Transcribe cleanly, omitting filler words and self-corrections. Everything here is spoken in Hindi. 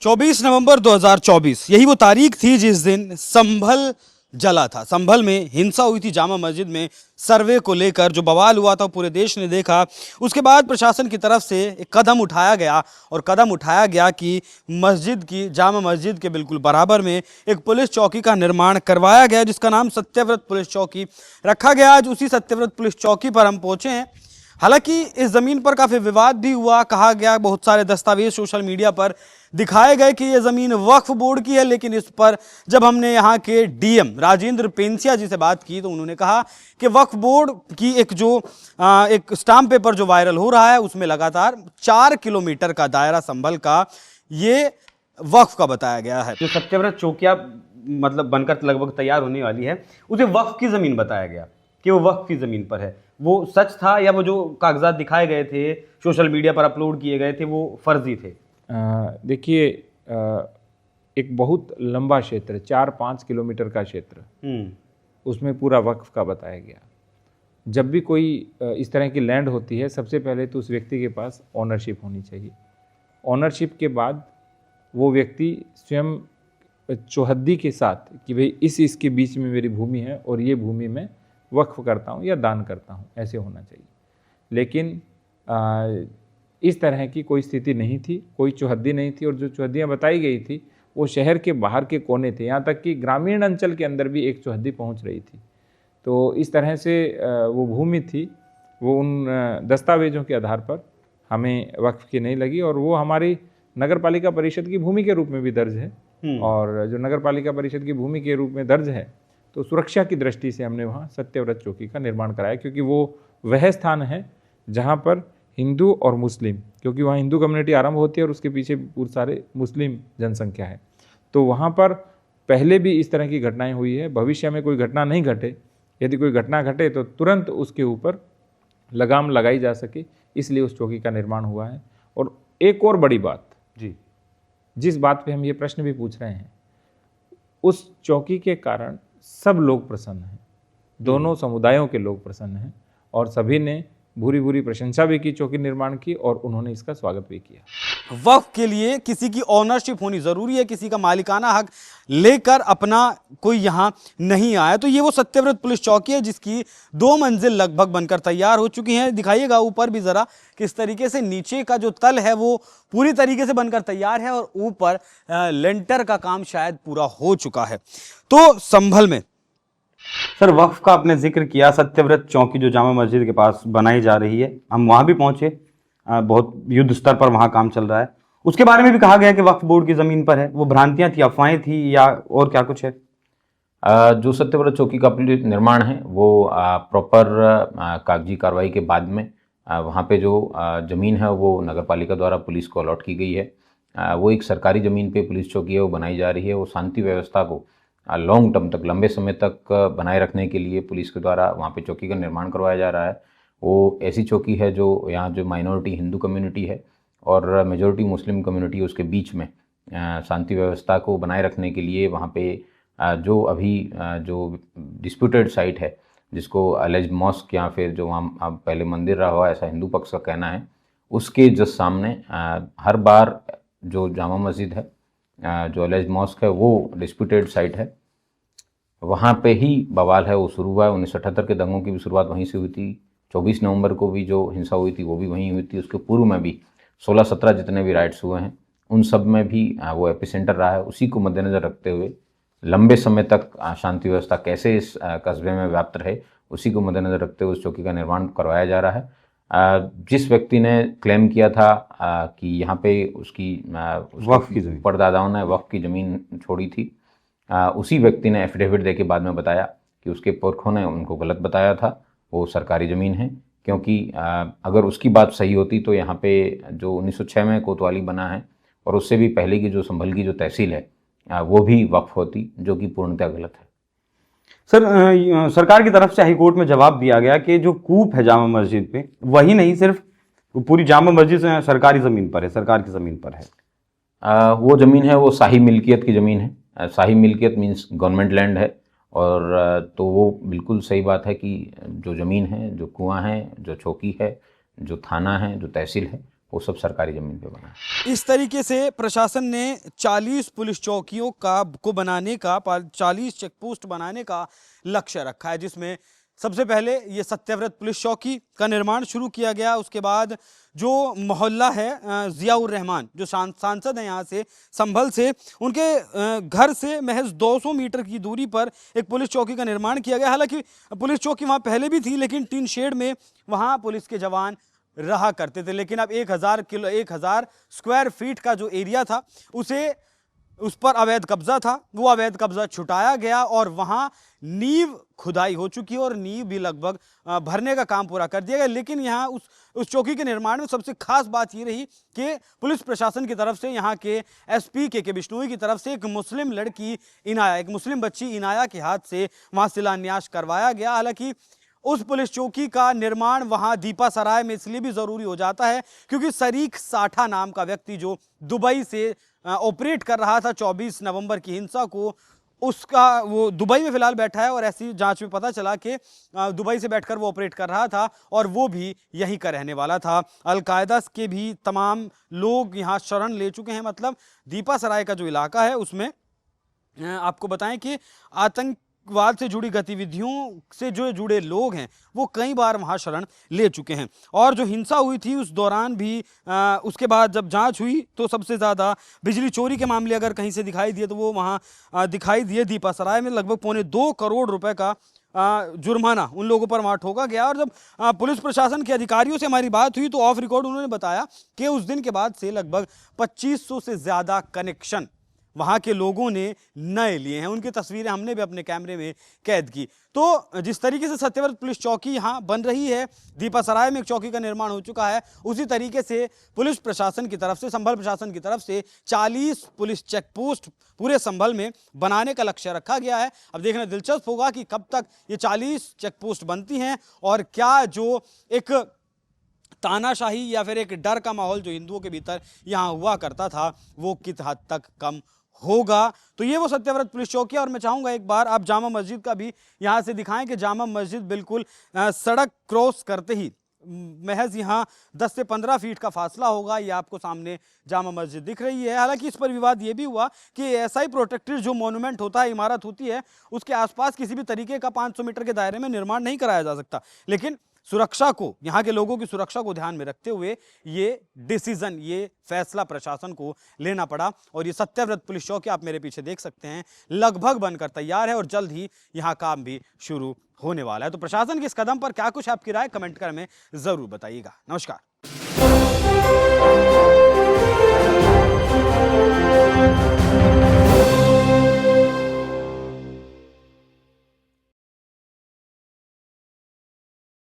24 नवंबर 2024 यही वो तारीख थी जिस दिन संभल जला था। संभल में हिंसा हुई थी जामा मस्जिद में। सर्वे को लेकर जो बवाल हुआ था पूरे देश ने देखा। उसके बाद प्रशासन की तरफ से एक कदम उठाया गया और कदम उठाया गया कि मस्जिद की जामा मस्जिद के बिल्कुल बराबर में एक पुलिस चौकी का निर्माण करवाया गया, जिसका नाम सत्यव्रत पुलिस चौकी रखा गया। आज उसी सत्यव्रत पुलिस चौकी पर हम पहुंचे हैं। हालांकि इस जमीन पर काफी विवाद भी हुआ। कहा गया, बहुत सारे दस्तावेज सोशल मीडिया पर दिखाए गए कि यह जमीन वक्फ बोर्ड की है, लेकिन इस पर जब हमने यहाँ के डीएम राजेंद्र पेंसिया जी से बात की तो उन्होंने कहा कि वक्फ बोर्ड की एक स्टाम्प पेपर जो वायरल हो रहा है उसमें लगातार 4 किलोमीटर का दायरा संभल का ये वक्फ का बताया गया है। जो सत्यव्रत चौकिया मतलब बनकर लगभग तैयार होने वाली है, उसे वक्फ की जमीन बताया गया कि वो वक्फ की जमीन पर है। वो सच था या वो जो कागजात दिखाए गए थे, सोशल मीडिया पर अपलोड किए गए थे, वो फर्जी थे? देखिए, एक बहुत लंबा क्षेत्र, 4-5 किलोमीटर का क्षेत्र, उसमें पूरा वक्फ का बताया गया। जब भी कोई इस तरह की लैंड होती है, सबसे पहले तो उस व्यक्ति के पास ओनरशिप होनी चाहिए। ओनरशिप के बाद वो व्यक्ति स्वयं चौहद्दी के साथ कि भाई इसके बीच में मेरी भूमि है और ये भूमि मैं वक्फ करता हूँ या दान करता हूँ, ऐसे होना चाहिए। लेकिन इस तरह की कोई स्थिति नहीं थी, कोई चौहद्दी नहीं थी, और जो चौहद्दियाँ बताई गई थी वो शहर के बाहर के कोने थे। यहाँ तक कि ग्रामीण अंचल के अंदर भी एक चौहद्दी पहुँच रही थी। तो इस तरह से वो भूमि थी, वो उन दस्तावेज़ों के आधार पर हमें वक्फ की नहीं लगी, और वो हमारी नगर पालिका परिषद की भूमि के रूप में भी दर्ज है। और जो नगर पालिका परिषद की भूमि के रूप में दर्ज है, तो सुरक्षा की दृष्टि से हमने वहाँ सत्यव्रत चौकी का निर्माण कराया, क्योंकि वो वह स्थान है जहाँ पर हिंदू और मुस्लिम, क्योंकि वहाँ हिंदू कम्युनिटी आरंभ होती है और उसके पीछे बहुत सारे मुस्लिम जनसंख्या है, तो वहाँ पर पहले भी इस तरह की घटनाएं हुई है। भविष्य में कोई घटना नहीं घटे, यदि कोई घटना घटे तो तुरंत उसके ऊपर लगाम लगाई जा सके, इसलिए उस चौकी का निर्माण हुआ है। और एक और बड़ी बात जी, जिस बात पे हम ये प्रश्न भी पूछ रहे हैं, उस चौकी के कारण सब लोग प्रसन्न हैं, दोनों समुदायों के लोग प्रसन्न हैं, और सभी ने भूरी भूरी प्रशंसा भी की चौकी निर्माण की, और उन्होंने इसका स्वागत भी किया। वक्फ के लिए किसी की ओनरशिप होनी जरूरी है, किसी का मालिकाना हक लेकर अपना कोई यहां नहीं आया। तो ये वो सत्यव्रत पुलिस चौकी है जिसकी 2 मंजिल लगभग बनकर तैयार हो चुकी हैं। दिखाइएगा ऊपर भी जरा किस तरीके से नीचे का जो तल है वो पूरी तरीके से बनकर तैयार है, और ऊपर लेंटर का काम शायद पूरा हो चुका है। तो संभल में सर वक्फ का आपने जिक्र किया, सत्यव्रत चौकी जो जामा मस्जिद के पास बनाई जा रही है, हम वहां भी पहुंचे, बहुत युद्ध स्तर पर वहां काम चल रहा है। उसके बारे में भी कहा गया कि वक्फ बोर्ड की जमीन पर है। वो भ्रांतियां थी, अफवाहें थी, या और क्या कुछ है? जो सत्यव्रत चौकी का निर्माण है वो प्रॉपर कागजी कार्रवाई के बाद में वहाँ पे जो ज़मीन है वो नगर पालिका द्वारा पुलिस को अलॉट की गई है। वो एक सरकारी ज़मीन पे पुलिस चौकी है, वो बनाई जा रही है। वो शांति व्यवस्था को लॉन्ग टर्म तक, लंबे समय तक बनाए रखने के लिए पुलिस के द्वारा वहाँ पे चौकी का निर्माण करवाया जा रहा है। वो ऐसी चौकी है जो यहाँ जो माइनॉरिटी हिंदू कम्युनिटी है और मेजॉरिटी मुस्लिम कम्युनिटी, उसके बीच में शांति व्यवस्था को बनाए रखने के लिए वहाँ पे जो अभी जो डिस्प्यूटेड साइट है, जिसको अलेज्ड मॉस्क या फिर जो वहाँ पहले मंदिर रहा हुआ ऐसा हिंदू पक्ष का कहना है, उसके जस्ट सामने हर बार जो जामा मस्जिद है, जो अलेज्ड मॉस्क है, वो डिस्प्यूटेड साइट है, वहाँ पे ही बवाल है वो शुरू हुआ है। 1978 के दंगों की भी शुरुआत वहीं से हुई थी। 24 नवंबर को भी जो हिंसा हुई थी वो भी वहीं हुई थी। उसके पूर्व में भी 16-17 जितने भी राइट्स हुए हैं उन सब में भी वो एपिसेंटर रहा है। उसी को मद्देनज़र रखते हुए लंबे समय तक शांति व्यवस्था कैसे इस कस्बे में व्याप्त रहे, उसी को मद्देनज़र रखते हुए उस चौकी का निर्माण करवाया जा रहा है। जिस व्यक्ति ने क्लेम किया था कि यहाँ पे उसकी वक्फ की ज़मीन, परदादाओं ने वक्फ की ज़मीन छोड़ी थी, उसी व्यक्ति ने एफिडेविट देके बाद में बताया कि उसके पुरखों ने उनको गलत बताया था, वो सरकारी ज़मीन है। क्योंकि अगर उसकी बात सही होती तो यहाँ पे जो 1906 में कोतवाली बना है और उससे भी पहले की जो संभल की जो तहसील है वो भी वक्फ होती, जो कि पूर्णतः गलत है। सर सरकार की तरफ से हाई कोर्ट में जवाब दिया गया कि जो कूप है जामा मस्जिद पे, वही नहीं सिर्फ पूरी जामा मस्जिद सरकारी ज़मीन पर है, सरकार की ज़मीन पर है। वो ज़मीन है वो शाही मिल्कियत की ज़मीन है। शाही मिल्कियत मीन्स गवर्नमेंट लैंड है, और तो वो बिल्कुल सही बात है कि जो ज़मीन है, जो कुआं है, जो चौकी है, जो थाना है, जो तहसील है, वो सब सरकारी ज़मीन पे बना है। इस तरीके से प्रशासन ने 40 पुलिस चौकियों को बनाने का 40 चेकपोस्ट बनाने का लक्ष्य रखा है, जिसमें सबसे पहले ये सत्यव्रत पुलिस चौकी का निर्माण शुरू किया गया। उसके बाद जो मोहल्ला है जियाउर रहमान जो सांसद हैं यहाँ से संभल से, उनके घर से महज 200 मीटर की दूरी पर एक पुलिस चौकी का निर्माण किया गया। हालांकि पुलिस चौकी वहाँ पहले भी थी, लेकिन टीन शेड में वहाँ पुलिस के जवान रहा करते थे। लेकिन अब 1000 स्क्वायर फीट का जो एरिया था उस पर अवैध कब्जा था, वो अवैध कब्जा छुटाया गया और वहां नींव खुदाई हो चुकी है और नींव भी लगभग भरने का काम पूरा कर दिया गया। लेकिन यहाँ उस चौकी के निर्माण में सबसे खास बात ये रही कि पुलिस प्रशासन की तरफ से, यहाँ के एसपी के बिश्नोई की तरफ से एक मुस्लिम लड़की इनाया, एक मुस्लिम बच्ची इनाया के हाथ से वहां शिलान्यास करवाया गया। हालांकि उस पुलिस चौकी का निर्माण वहां दीपा सराय में इसलिए भी जरूरी हो जाता है क्योंकि शरीक साठा नाम का व्यक्ति जो दुबई से ऑपरेट कर रहा था 24 नवंबर की हिंसा को, वो दुबई में फिलहाल बैठा है और ऐसी जांच में पता चला कि दुबई से बैठकर वो ऑपरेट कर रहा था और वो भी यहीं का रहने वाला था। अलकायदा के भी तमाम लोग यहाँ शरण ले चुके हैं। मतलब दीपा सराय का जो इलाका है उसमें आपको बताएं कि आतंकवाद से जुड़ी गतिविधियों से जो जुड़े लोग हैं वो कई बार वहां शरण ले चुके हैं। और जो हिंसा हुई थी उस दौरान भी उसके बाद जब जांच हुई तो सबसे ज़्यादा बिजली चोरी के मामले अगर कहीं से दिखाई दिए तो वो वहां दिखाई दिए दीपा सराय में। लगभग 2.25 करोड़ रुपए का जुर्माना उन लोगों पर वहां ठोका गया। और जब पुलिस प्रशासन के अधिकारियों से हमारी बात हुई तो ऑफ रिकॉर्ड उन्होंने बताया कि उस दिन के बाद से लगभग 2500 से ज़्यादा कनेक्शन वहाँ के लोगों ने नए लिए हैं। उनकी तस्वीरें हमने भी अपने कैमरे में कैद की। तो जिस तरीके से सत्यव्रत पुलिस चौकी यहाँ बन रही है, दीपा सराय में एक चौकी का निर्माण हो चुका है, उसी तरीके से पुलिस प्रशासन की तरफ से, संभल प्रशासन की तरफ से 40 पुलिस चेकपोस्ट पूरे संभल में बनाने का लक्ष्य रखा गया है। अब देखना दिलचस्प होगा कि कब तक ये 40 चेकपोस्ट बनती हैं और क्या जो एक तानाशाही या फिर एक डर का माहौल जो हिंदुओं के भीतर यहाँ हुआ करता था वो किस हद तक कम होगा। तो ये वो सत्यव्रत पुलिस चौकी है। और मैं चाहूँगा एक बार आप जामा मस्जिद का भी यहाँ से दिखाएं कि जामा मस्जिद बिल्कुल सड़क क्रॉस करते ही महज यहाँ 10 से 15 फीट का फासला होगा। ये आपको सामने जामा मस्जिद दिख रही है। हालांकि इस पर विवाद ये भी हुआ कि ऐसा ही प्रोटेक्टेड जो मॉन्यूमेंट होता है, इमारत होती है, उसके आसपास किसी भी तरीके का 500 मीटर के दायरे में निर्माण नहीं कराया जा सकता। लेकिन सुरक्षा को, यहाँ के लोगों की सुरक्षा को ध्यान में रखते हुए ये डिसीजन, ये फैसला प्रशासन को लेना पड़ा। और ये सत्यव्रत पुलिस चौकी आप मेरे पीछे देख सकते हैं लगभग बनकर तैयार है और जल्द ही यहाँ काम भी शुरू होने वाला है। तो प्रशासन के इस कदम पर क्या कुछ आपकी राय कमेंट कर हमें जरूर बताइएगा। नमस्कार।